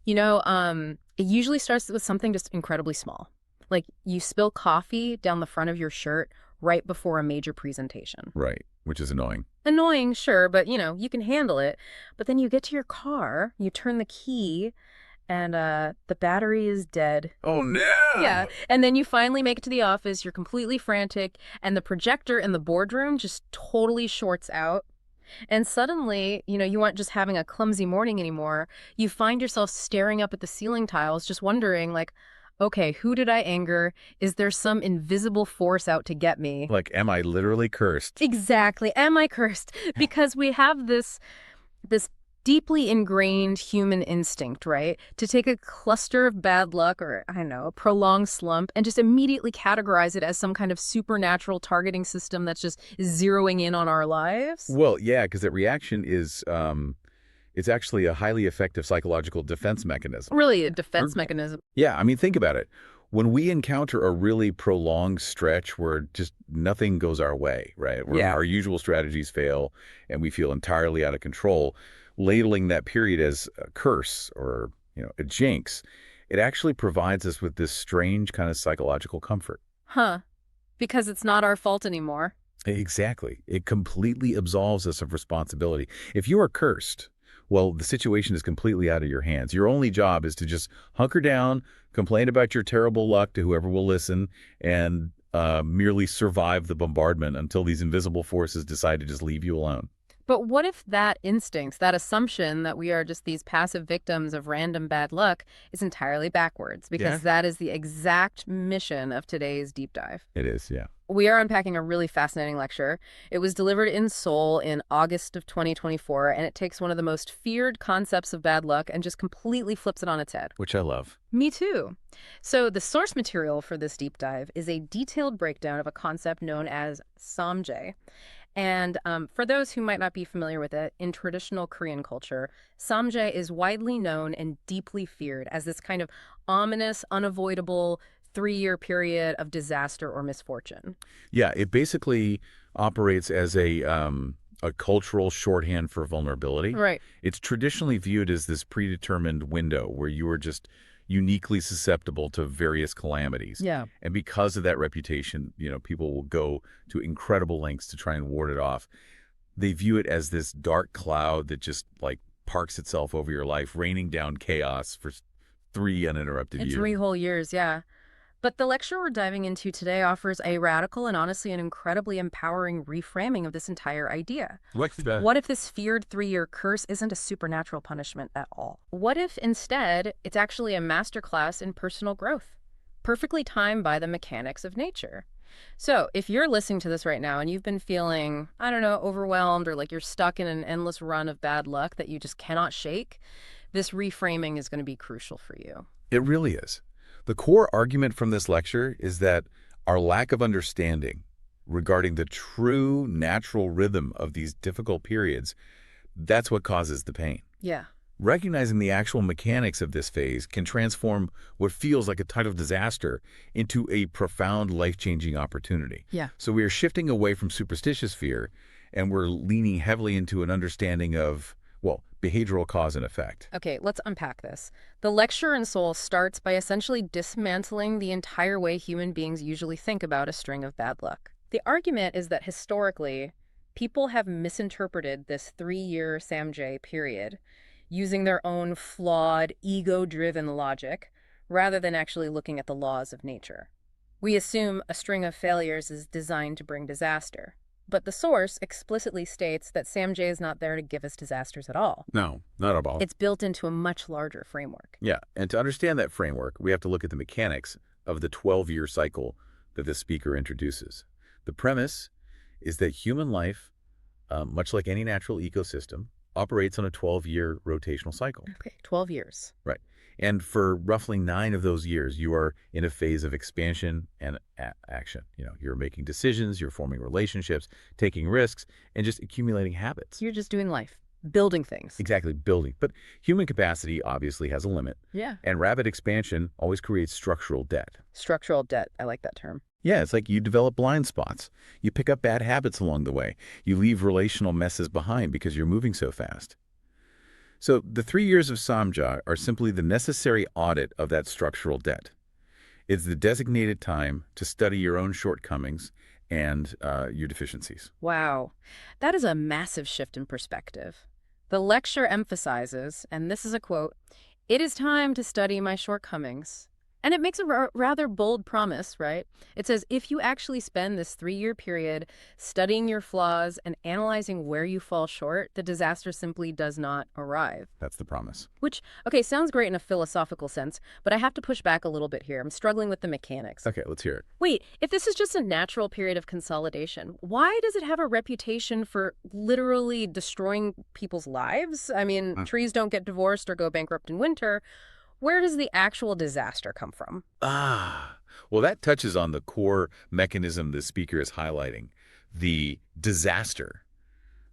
It usually starts with something just incredibly small. Like you spill coffee down the front of your shirt right before a major presentation. Right, which is annoying. Annoying, sure, but you can handle it. But then you get to your car, you turn the key, and the battery is dead. Oh, Yeah. no! And then you finally make it to the office, you're completely frantic, and the projector in the boardroom just totally shorts out. And suddenly, you aren't just having a clumsy morning anymore. You find yourself staring up at the ceiling tiles, just wondering, like, okay, who did I anger? Is there some invisible force out to get me? Like, am I literally cursed? Exactly. Am I cursed? Because we have this deeply ingrained human instinct, right? To take a cluster of bad luck or, I don't know, a prolonged slump and just immediately categorize it as some kind of supernatural targeting system that's just zeroing in on our lives. Well, yeah, because that reaction is, it's actually a highly effective psychological defense mechanism. Really a defense mechanism. Yeah, I mean, think about it. When we encounter a really prolonged stretch where just nothing goes our way, right? Where Yeah. our usual strategies fail and we feel entirely out of control, labeling that period as a curse or, a jinx, it actually provides us with this strange kind of psychological comfort. Huh. Because it's not our fault anymore. Exactly. It completely absolves us of responsibility. If you are cursed, well, the situation is completely out of your hands. Your only job is to just hunker down, complain about your terrible luck to whoever will listen, and merely survive the bombardment until these invisible forces decide to just leave you alone. But what if that instinct, that assumption that we are just these passive victims of random bad luck is entirely backwards? Yeah. Because that is the exact mission of today's deep dive. It is, yeah. We are unpacking a really fascinating lecture. It was delivered in Seoul in August of 2024, and it takes one of the most feared concepts of bad luck and just completely flips it on its head. Which I love. Me too. So the source material for this deep dive is a detailed breakdown of a concept known as Samjae. And for those who might not be familiar with it, in traditional Korean culture, Samjae is widely known and deeply feared as this kind of ominous, unavoidable 3-year period of disaster or misfortune. Yeah, it basically operates as a cultural shorthand for vulnerability. Right. It's traditionally viewed as this predetermined window where you are just uniquely susceptible to various calamities. Yeah. And because of that reputation, people will go to incredible lengths to try and ward it off. They view it as this dark cloud that just like parks itself over your life, raining down chaos for 3 uninterrupted In years. 3 whole years, yeah. But the lecture we're diving into today offers a radical and honestly an incredibly empowering reframing of this entire idea. What's that? What if this feared 3-year curse isn't a supernatural punishment at all? What if instead it's actually a masterclass in personal growth, perfectly timed by the mechanics of nature? So if you're listening to this right now and you've been feeling, I don't know, overwhelmed or like you're stuck in an endless run of bad luck that you just cannot shake, this reframing is going to be crucial for you. It really is. The core argument from this lecture is that our lack of understanding regarding the true natural rhythm of these difficult periods, that's what causes the pain. Yeah. Recognizing the actual mechanics of this phase can transform what feels like a tidal disaster into a profound life-changing opportunity. Yeah. So we are shifting away from superstitious fear, and we're leaning heavily into an understanding of, well, behavioral cause and effect. Okay, let's unpack this. The lecture in Seoul starts by essentially dismantling the entire way human beings usually think about a string of bad luck. The argument is that historically, people have misinterpreted this 3-year Samjae period using their own flawed, ego-driven logic rather than actually looking at the laws of nature. We assume a string of failures is designed to bring disaster. But the source explicitly states that Samjae is not there to give us disasters at all. No, not at all. It's built into a much larger framework. Yeah, and to understand that framework, we have to look at the mechanics of the 12-year cycle that this speaker introduces. The premise is that human life, much like any natural ecosystem, operates on a 12-year rotational cycle. Okay, 12 years. Right. And for roughly 9 of those years, you are in a phase of expansion and action. You're making decisions, you're forming relationships, taking risks, and just accumulating habits. You're just doing life, building things. Exactly, building. But human capacity obviously has a limit. Yeah. And rapid expansion always creates structural debt. Structural debt. I like that term. Yeah, it's like you develop blind spots. You pick up bad habits along the way. You leave relational messes behind because you're moving so fast. So the 3 years of Samjae are simply the necessary audit of that structural debt. It's the designated time to study your own shortcomings and your deficiencies. Wow, that is a massive shift in perspective. The lecture emphasizes, and this is a quote, "It is time to study my shortcomings." And it makes a rather bold promise, right? It says if you actually spend this 3-year period studying your flaws and analyzing where you fall short, the disaster simply does not arrive. That's the promise. Which, okay, sounds great in a philosophical sense, but I have to push back a little bit here. I'm struggling with the mechanics. Okay, let's hear it. Wait, if this is just a natural period of consolidation, why does it have a reputation for literally destroying people's lives? I mean, trees don't get divorced or go bankrupt in winter. Where does the actual disaster come from? Well, that touches on the core mechanism the speaker is highlighting, the disaster.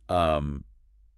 It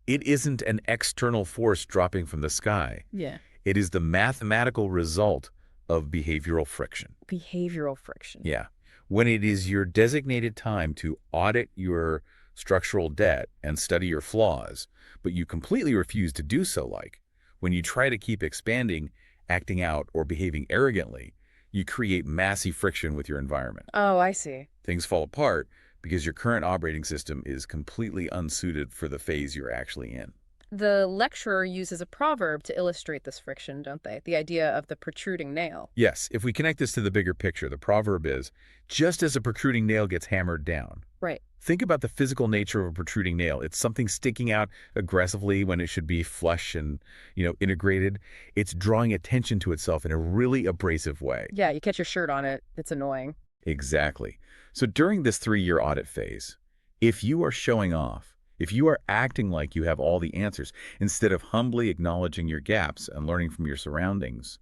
isn't an external force dropping from the sky. Yeah. It is the mathematical result of behavioral friction. Behavioral friction. Yeah. When it is your designated time to audit your structural debt and study your flaws, but you completely refuse to do so, like when you try to keep expanding, acting out, or behaving arrogantly, you create massive friction with your environment. Oh, I see. Things fall apart because your current operating system is completely unsuited for the phase you're actually in. The lecturer uses a proverb to illustrate this friction, don't they? The idea of the protruding nail. Yes, if we connect this to the bigger picture, the proverb is, just as a protruding nail gets hammered down. Right. Think about the physical nature of a protruding nail. It's something sticking out aggressively when it should be flush and, integrated. It's drawing attention to itself in a really abrasive way. Yeah, you catch your shirt on it. It's annoying. Exactly. So during this 3-year audit phase, if you are showing off, if you are acting like you have all the answers, instead of humbly acknowledging your gaps and learning from your surroundings,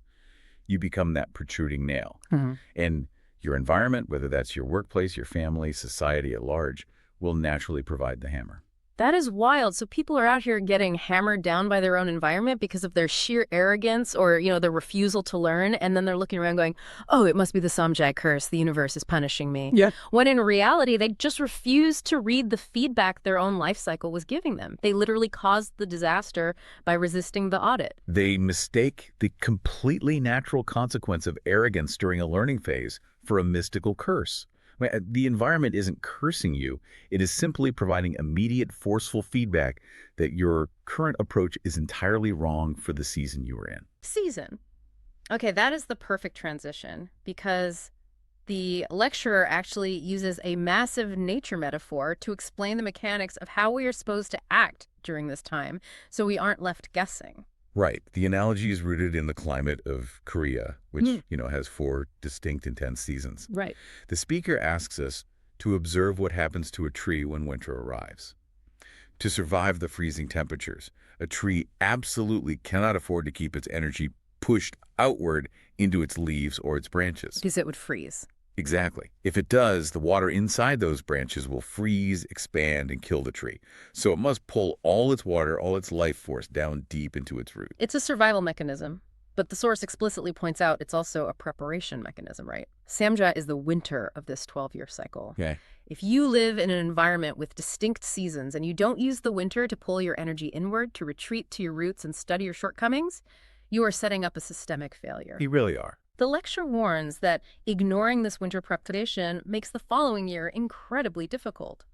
you become that protruding nail. And your environment, whether that's your workplace, your family, society at large, will naturally provide the hammer. That is wild. So people are out here getting hammered down by their own environment because of their sheer arrogance or, their refusal to learn. And then they're looking around going, oh, it must be the Samjae curse. The universe is punishing me. Yeah. When in reality, they just refused to read the feedback their own life cycle was giving them. They literally caused the disaster by resisting the audit. They mistake the completely natural consequence of arrogance during a learning phase for a mystical curse. The environment isn't cursing you. It is simply providing immediate, forceful feedback that your current approach is entirely wrong for the season you are in. Season. Okay, that is the perfect transition because the lecturer actually uses a massive nature metaphor to explain the mechanics of how we are supposed to act during this time so we aren't left guessing. Right. The analogy is rooted in the climate of Korea, which, has 4 distinct intense seasons. Right. The speaker asks us to observe what happens to a tree when winter arrives. To survive the freezing temperatures, a tree absolutely cannot afford to keep its energy pushed outward into its leaves or its branches. Because it would freeze. Exactly. If it does, the water inside those branches will freeze, expand, and kill the tree. So it must pull all its water, all its life force down deep into its root. It's a survival mechanism, but the source explicitly points out it's also a preparation mechanism, right? Samjae is the winter of this 12-year cycle. Okay. If you live in an environment with distinct seasons and you don't use the winter to pull your energy inward, to retreat to your roots and study your shortcomings, you are setting up a systemic failure. You really are. The lecture warns that ignoring this winter preparation makes the following year incredibly difficult.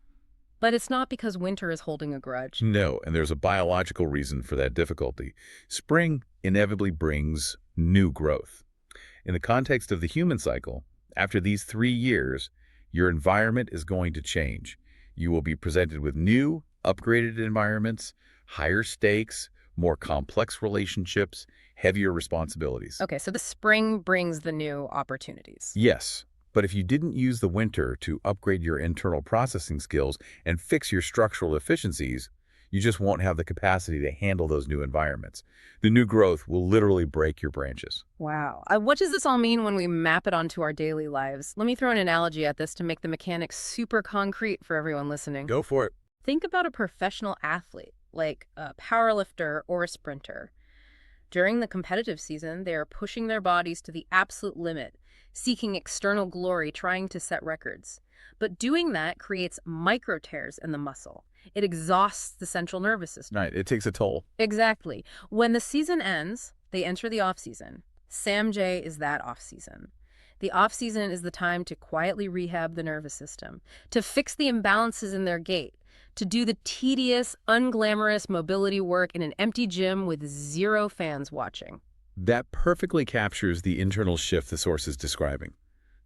But it's not because winter is holding a grudge. No, and there's a biological reason for that difficulty. Spring inevitably brings new growth. In the context of the human cycle, after these 3 years, your environment is going to change. You will be presented with new, upgraded environments, higher stakes, more complex relationships, heavier responsibilities. Okay, so the spring brings the new opportunities. Yes, but if you didn't use the winter to upgrade your internal processing skills and fix your structural efficiencies, you just won't have the capacity to handle those new environments. The new growth will literally break your branches. Wow. What does this all mean when we map it onto our daily lives? Let me throw an analogy at this to make the mechanics super concrete for everyone listening. Go for it. Think about a professional athlete, like a powerlifter or a sprinter. During the competitive season, they are pushing their bodies to the absolute limit, seeking external glory, trying to set records. But doing that creates micro tears in the muscle. It exhausts the central nervous system. Right, it takes a toll. Exactly. When the season ends, they enter the off-season. Samjae is that off-season. The off-season is the time to quietly rehab the nervous system, to fix the imbalances in their gait, to do the tedious, unglamorous mobility work in an empty gym with zero fans watching. That perfectly captures the internal shift the source is describing.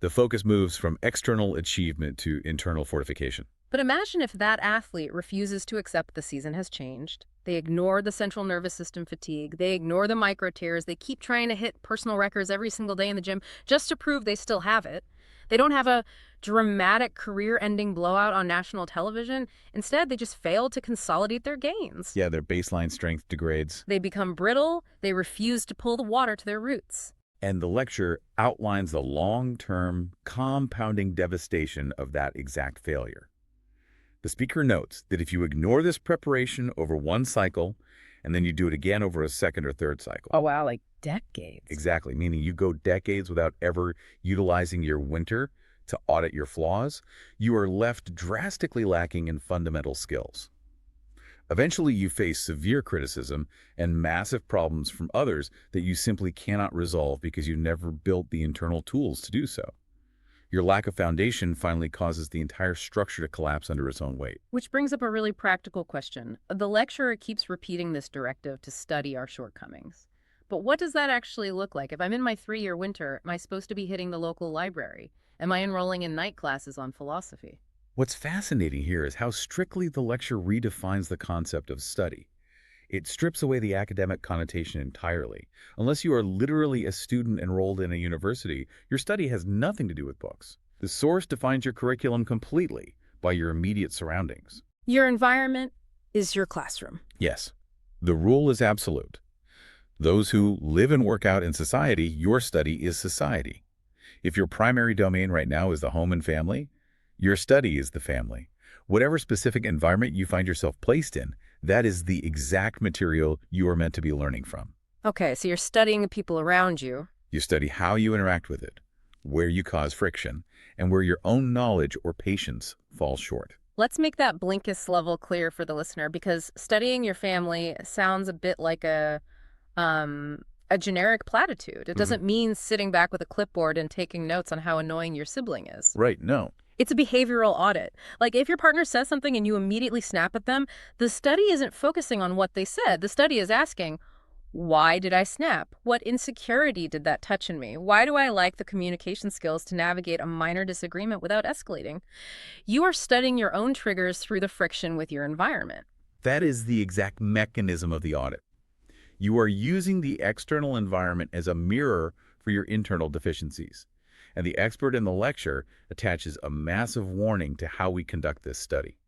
The focus moves from external achievement to internal fortification. But imagine if that athlete refuses to accept the season has changed. They ignore the central nervous system fatigue. They ignore the micro tears. They keep trying to hit personal records every single day in the gym just to prove they still have it. They don't have a dramatic career-ending blowout on national television. Instead, they just fail to consolidate their gains. Yeah, their baseline strength degrades. They become brittle. They refuse to pull the water to their roots. And the lecture outlines the long-term compounding devastation of that exact failure. The speaker notes that if you ignore this preparation over one cycle, and then you do it again over a second or third cycle. Oh, wow, like decades. Exactly, meaning you go decades without ever utilizing your winter to audit your flaws, you are left drastically lacking in fundamental skills. Eventually, you face severe criticism and massive problems from others that you simply cannot resolve because you never built the internal tools to do so. Your lack of foundation finally causes the entire structure to collapse under its own weight. Which brings up a really practical question. The lecturer keeps repeating this directive to study our shortcomings. But what does that actually look like? If I'm in my 3-year winter, am I supposed to be hitting the local library? Am I enrolling in night classes on philosophy? What's fascinating here is how strictly the lecture redefines the concept of study. It strips away the academic connotation entirely. Unless you are literally a student enrolled in a university, your study has nothing to do with books. The source defines your curriculum completely by your immediate surroundings. Your environment is your classroom. Yes, the rule is absolute. Those who live and work out in society, your study is society. If your primary domain right now is the home and family, your study is the family. Whatever specific environment you find yourself placed in, that is the exact material you are meant to be learning from. Okay, so you're studying the people around you. You study how you interact with it, where you cause friction, and where your own knowledge or patience falls short. Let's make that Blinkist level clear for the listener, because studying your family sounds a bit like a generic platitude. It doesn't mean sitting back with a clipboard and taking notes on how annoying your sibling is. Right, no. It's a behavioral audit. Like, if your partner says something and you immediately snap at them, the study isn't focusing on what they said. The study is asking, why did I snap? What insecurity did that touch in me? Why do I lack the communication skills to navigate a minor disagreement without escalating? You are studying your own triggers through the friction with your environment. That is the exact mechanism of the audit. You are using the external environment as a mirror for your internal deficiencies. And the expert in the lecture attaches a massive warning to how we conduct this study.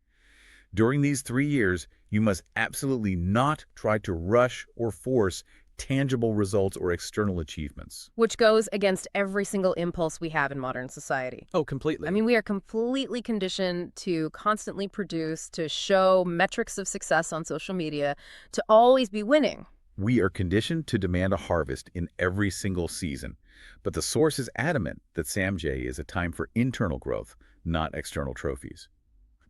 During these 3 years, you must absolutely not try to rush or force tangible results or external achievements. Which goes against every single impulse we have in modern society. Oh, completely. I mean, we are completely conditioned to constantly produce, to show metrics of success on social media, to always be winning. We are conditioned to demand a harvest in every single season, but the source is adamant that Samjae is a time for internal growth, not external trophies.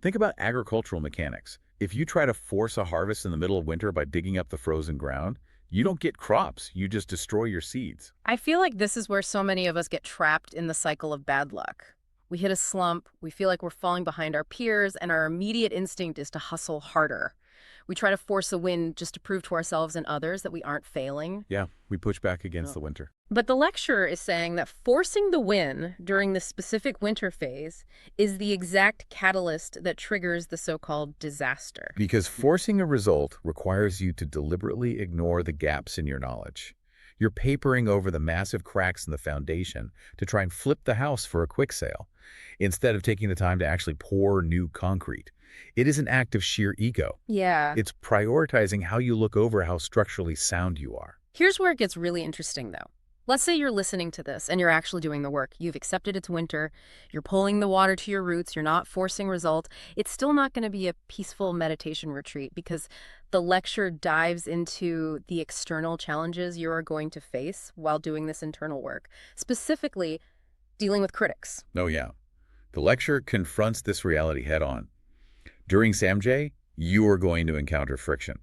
Think about agricultural mechanics. If you try to force a harvest in the middle of winter by digging up the frozen ground, you don't get crops, you just destroy your seeds. I feel like this is where so many of us get trapped in the cycle of bad luck. We hit a slump, we feel like we're falling behind our peers, and our immediate instinct is to hustle harder. We try to force a win just to prove to ourselves and others that we aren't failing. Yeah, we push back against the winter. But the lecturer is saying that forcing the win during the specific winter phase is the exact catalyst that triggers the so-called disaster. Because forcing a result requires you to deliberately ignore the gaps in your knowledge. You're papering over the massive cracks in the foundation to try and flip the house for a quick sale, instead of taking the time to actually pour new concrete. It is an act of sheer ego. Yeah. It's prioritizing how you look over how structurally sound you are. Here's where it gets really interesting, though. Let's say you're listening to this and you're actually doing the work. You've accepted it's winter. You're pulling the water to your roots. You're not forcing result. It's still not going to be a peaceful meditation retreat because the lecture dives into the external challenges you are going to face while doing this internal work, specifically dealing with critics. Oh yeah. The lecture confronts this reality head on. During Samjae, you are going to encounter friction.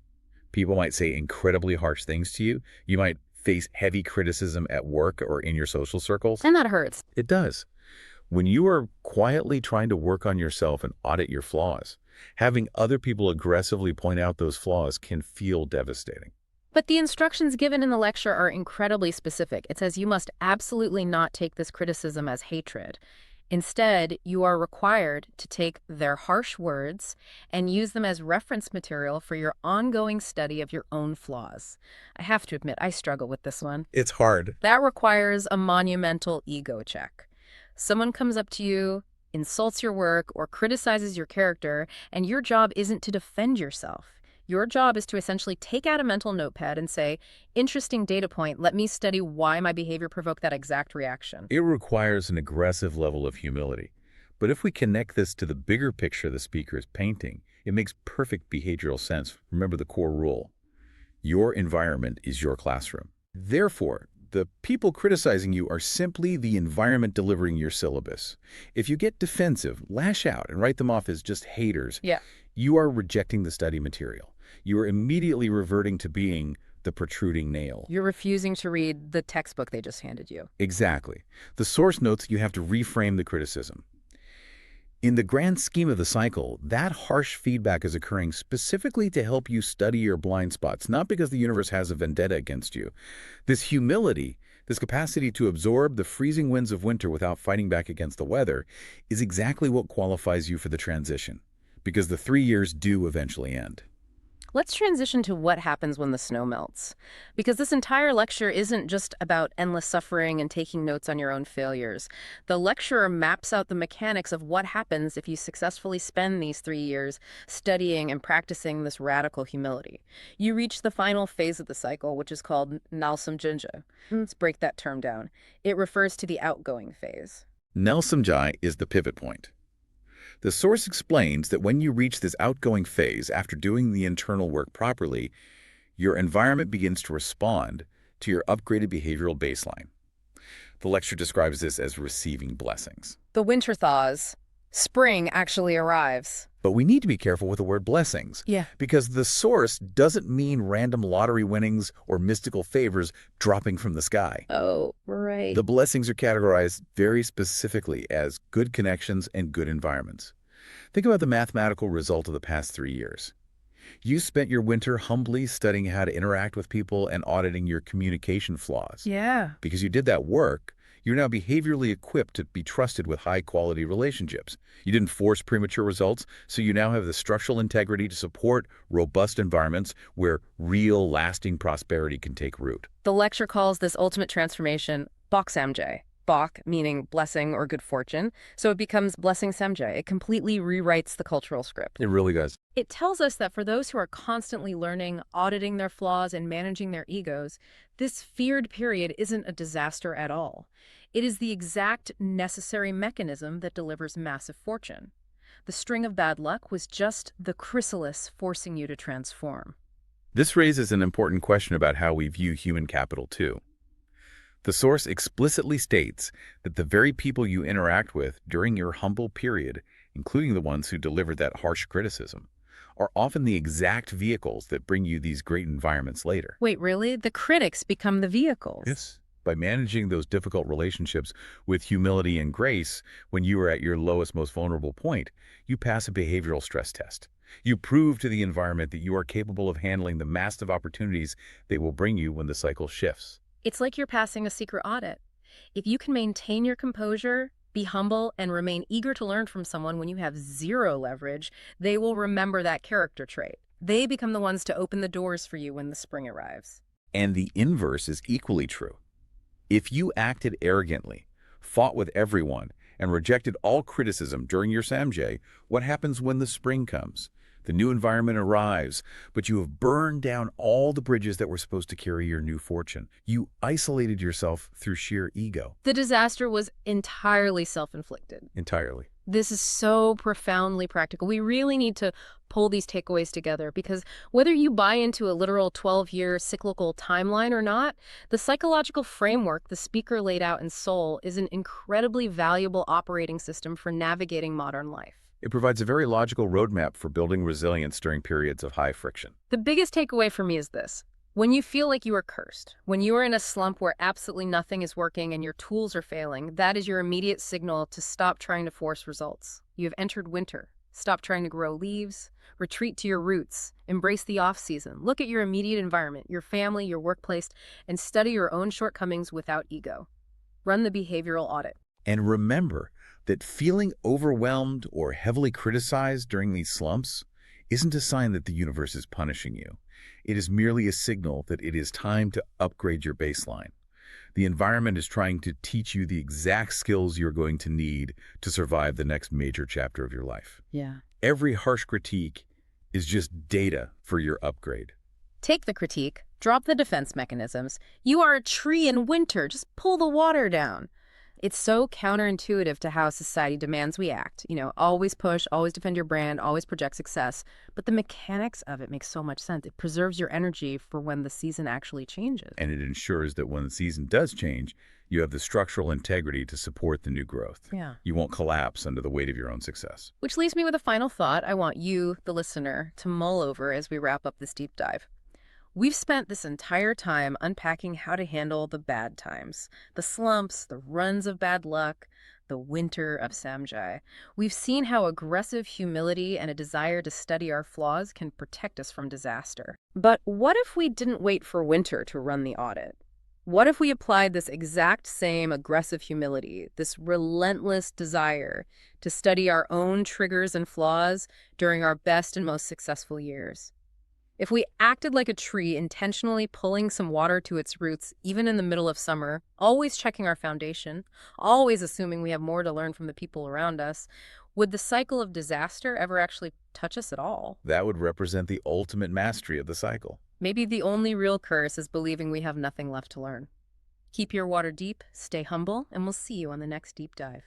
People might say incredibly harsh things to you. You might face heavy criticism at work or in your social circles. And that hurts. It does. When you are quietly trying to work on yourself and audit your flaws, having other people aggressively point out those flaws can feel devastating. But the instructions given in the lecture are incredibly specific. It says you must absolutely not take this criticism as hatred. Instead, you are required to take their harsh words and use them as reference material for your ongoing study of your own flaws. I have to admit, I struggle with this one. It's hard. That requires a monumental ego check. Someone comes up to you, insults your work, or criticizes your character, and your job isn't to defend yourself. Your job is to essentially take out a mental notepad and say, interesting data point, let me study why my behavior provoked that exact reaction. It requires an aggressive level of humility. But if we connect this to the bigger picture the speaker is painting, it makes perfect behavioral sense. Remember the core rule. Your environment is your classroom. Therefore, the people criticizing you are simply the environment delivering your syllabus. If you get defensive, lash out, and write them off as just haters, Yeah. you are rejecting the study material. You are immediately reverting to being the protruding nail. You're refusing to read the textbook they just handed you. Exactly. The source notes you have to reframe the criticism. In the grand scheme of the cycle, that harsh feedback is occurring specifically to help you study your blind spots, not because the universe has a vendetta against you. This humility, this capacity to absorb the freezing winds of winter without fighting back against the weather, is exactly what qualifies you for the transition, because the 3 years do eventually end. Let's transition to what happens when the snow melts. Because this entire lecture isn't just about endless suffering and taking notes on your own failures. The lecturer maps out the mechanics of what happens if you successfully spend these 3 years studying and practicing this radical humility. You reach the final phase of the cycle, which is called Samjae. Let's break that term down. It refers to the outgoing phase. Samjae is the pivot point. The source explains that when you reach this outgoing phase after doing the internal work properly, your environment begins to respond to your upgraded behavioral baseline. The lecture describes this as receiving blessings. The winter thaws. Spring actually arrives. But we need to be careful with the word blessings. Yeah. Because the source doesn't mean random lottery winnings or mystical favors dropping from the sky. Oh, right. The blessings are categorized very specifically as good connections and good environments. Think about the mathematical result of the past 3 years. You spent your winter humbly studying how to interact with people and auditing your communication flaws. Yeah. Because you did that work, you're now behaviorally equipped to be trusted with high-quality relationships. You didn't force premature results, so you now have the structural integrity to support robust environments where real, lasting prosperity can take root. The lecture calls this ultimate transformation Samjae. Bok meaning blessing or good fortune, so it becomes blessing Samjae. It completely rewrites the cultural script. It really does. It tells us that for those who are constantly learning, auditing their flaws, and managing their egos, this feared period isn't a disaster at all. It is the exact necessary mechanism that delivers massive fortune. The string of bad luck was just the chrysalis forcing you to transform. This raises an important question about how we view human capital, too. The source explicitly states that the very people you interact with during your humble period, including the ones who delivered that harsh criticism, are often the exact vehicles that bring you these great environments later. Wait, really? The critics become the vehicles? Yes. By managing those difficult relationships with humility and grace when you are at your lowest, most vulnerable point, you pass a behavioral stress test. You prove to the environment that you are capable of handling the massive opportunities they will bring you when the cycle shifts. It's like you're passing a secret audit. If you can maintain your composure, be humble, and remain eager to learn from someone when you have zero leverage, they will remember that character trait. They become the ones to open the doors for you when the spring arrives. And the inverse is equally true. If you acted arrogantly, fought with everyone, and rejected all criticism during your Samjae, what happens when the spring comes? The new environment arrives, but you have burned down all the bridges that were supposed to carry your new fortune. You isolated yourself through sheer ego. The disaster was entirely self-inflicted. Entirely. This is so profoundly practical. We really need to pull these takeaways together because whether you buy into a literal 12-year cyclical timeline or not, the psychological framework the speaker laid out in Seoul is an incredibly valuable operating system for navigating modern life. It provides a very logical roadmap for building resilience during periods of high friction. The biggest takeaway for me is this. When you feel like you are cursed, when you are in a slump where absolutely nothing is working and your tools are failing, that is your immediate signal to stop trying to force results. You have entered winter. Stop trying to grow leaves. Retreat to your roots. Embrace the off-season. Look at your immediate environment, your family, your workplace, and study your own shortcomings without ego. Run the behavioral audit. And remember that feeling overwhelmed or heavily criticized during these slumps isn't a sign that the universe is punishing you. It is merely a signal that it is time to upgrade your baseline. The environment is trying to teach you the exact skills you're going to need to survive the next major chapter of your life. Yeah. Every harsh critique is just data for your upgrade. Take the critique, drop the defense mechanisms. You are a tree in winter, just pull the water down. It's so counterintuitive to how society demands we act. Always push, always defend your brand, always project success. But the mechanics of it make so much sense. It preserves your energy for when the season actually changes. And it ensures that when the season does change, you have the structural integrity to support the new growth. Yeah. You won't collapse under the weight of your own success. Which leaves me with a final thought I want you, the listener, to mull over as we wrap up this deep dive. We've spent this entire time unpacking how to handle the bad times, the slumps, the runs of bad luck, the winter of Samjae. We've seen how aggressive humility and a desire to study our flaws can protect us from disaster. But what if we didn't wait for winter to run the audit? What if we applied this exact same aggressive humility, this relentless desire to study our own triggers and flaws during our best and most successful years? If we acted like a tree, intentionally pulling some water to its roots, even in the middle of summer, always checking our foundation, always assuming we have more to learn from the people around us, would the cycle of disaster ever actually touch us at all? That would represent the ultimate mastery of the cycle. Maybe the only real curse is believing we have nothing left to learn. Keep your water deep, stay humble, and we'll see you on the next deep dive.